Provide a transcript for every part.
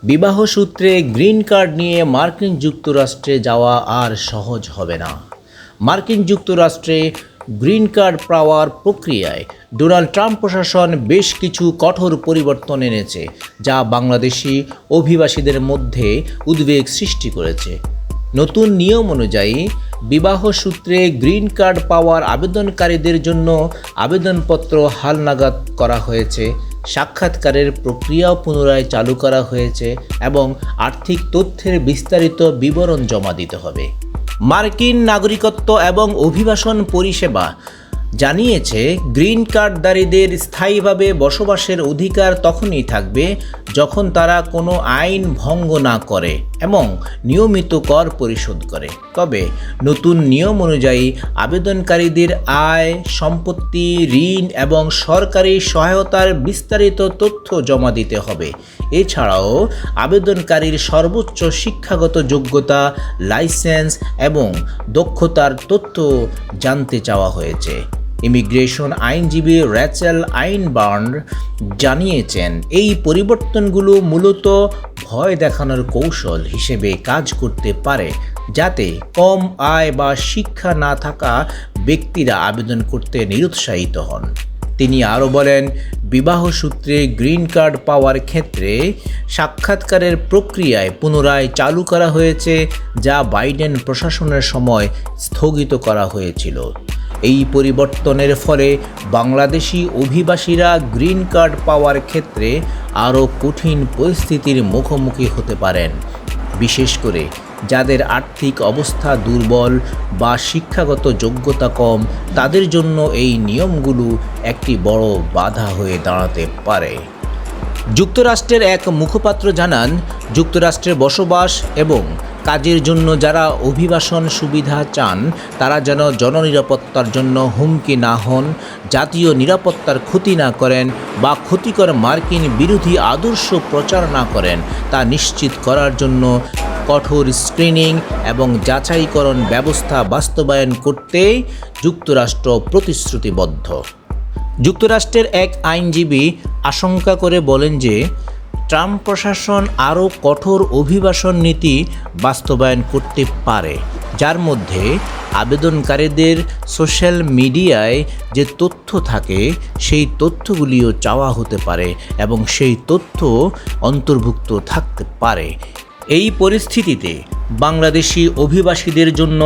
বিবাহ সূত্রে green card নিয়ে মার্কিন যুক্তরাষ্ট্রে যাওয়া আর সহজ হবে না। মার্কিন যুক্তরাষ্ট্রে গ্রিন কার্ড পাওয়ার প্রক্রিয়ায় ডোনাল্ড ট্রাম্প প্রশাসন বেশ কিছু কঠোর পরিবর্তন এনেছে, যা বাংলাদেশি অভিবাসীদের মধ্যে উদ্বেগ সৃষ্টি করেছে। নতুন নিয়ম অনুযায়ী বিবাহ সূত্রে গ্রিন কার্ড পাওয়ার আবেদনকারীদের জন্য আবেদনপত্র হালনাগাদ করা হয়েছে, সাক্ষাৎকারের প্রক্রিয়াও পুনরায় চালু করা হয়েছে এবং আর্থিক তথ্যের বিস্তারিত বিবরণ জমা দিতে হবে। মার্কিন নাগরিকত্ব এবং অভিবাসন পরিষেবা জানিয়েছে, গ্রিন কার্ডধারীদের স্থায়ীভাবে বসবাসের অধিকার তখনই থাকবে যখন তারা কোনো আইন ভঙ্গ না করে এবং নিয়মিত কর পরিশোধ করে। তবে নতুন নিয়ম অনুযায়ী আবেদনকারীদের আয়, সম্পত্তি, ঋণ এবং সরকারি সহায়তার বিস্তারিত তথ্য জমা দিতে হবে। এছাড়াও আবেদনকারীর সর্বোচ্চ শিক্ষাগত যোগ্যতা, লাইসেন্স এবং দক্ষতার তথ্য জানতে চাওয়া হয়েছে। ইমিগ্রেশন আইনজীবী র্যাচেল আইনবার্ন জানিয়েছেন, এই পরিবর্তনগুলো মূলত ভয় দেখানোর কৌশল হিসেবে কাজ করতে পারে, যাতে কম আয় বা শিক্ষা না থাকা ব্যক্তিরা আবেদন করতে নিরুৎসাহিত হন। তিনি আরও বলেন, বিবাহ সূত্রে গ্রিন কার্ড পাওয়ার ক্ষেত্রে সাক্ষাৎকারের প্রক্রিয়ায় পুনরায় চালু করা হয়েছে, যা বাইডেন প্রশাসনের সময় স্থগিত করা হয়েছিল। এই পরিবর্তনের ফলে বাংলাদেশি অভিবাসীরা গ্রিন কার্ড পাওয়ার ক্ষেত্রে আরও কঠিন পরিস্থিতির মুখোমুখি হতে পারেন, বিশেষ করে যাদের আর্থিক অবস্থা দুর্বল বা শিক্ষাগত যোগ্যতা কম। তাদের জন্য এই নিয়মগুলো একটি বড় বাধা হয়ে দাঁড়াতে পারে। যুক্তরাষ্ট্রের এক মুখপাত্র জানান, যুক্তরাষ্ট্রে বসবাস এবং কাজের জন্য যারা অভিবাসন সুবিধা চান, তারা যেন জননিরাপত্তার জন্য হুমকি না হন, জাতীয় নিরাপত্তার ক্ষতি না করেন বা ক্ষতিকর মার্কিন বিরোধী আদর্শ প্রচার না করেন, তা নিশ্চিত করার জন্য কঠোর স্ক্রিনিং এবং যাচাইকরণ ব্যবস্থা বাস্তবায়ন করতে যুক্তরাষ্ট্র প্রতিশ্রুতিবদ্ধ। যুক্তরাষ্ট্রের এক আইনজীবী আশঙ্কা করে বলেন যে, ট্রাম্প প্রশাসন আরও কঠোর অভিবাসন নীতি বাস্তবায়ন করতে পারে, যার মধ্যে আবেদনকারীদের সোশ্যাল মিডিয়ায় যে তথ্য থাকে সেই তথ্যগুলিও চাওয়া হতে পারে এবং সেই তথ্য অন্তর্ভুক্ত থাকতে পারে। এই পরিস্থিতিতে বাংলাদেশি অভিবাসীদের জন্য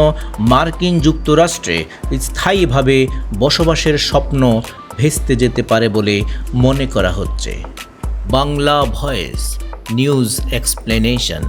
মার্কিন যুক্তরাষ্ট্রে স্থায়ীভাবে বসবাসের স্বপ্ন ভেস্তে যেতে পারে বলে মনে করা হচ্ছে। Bangla voice news explanation.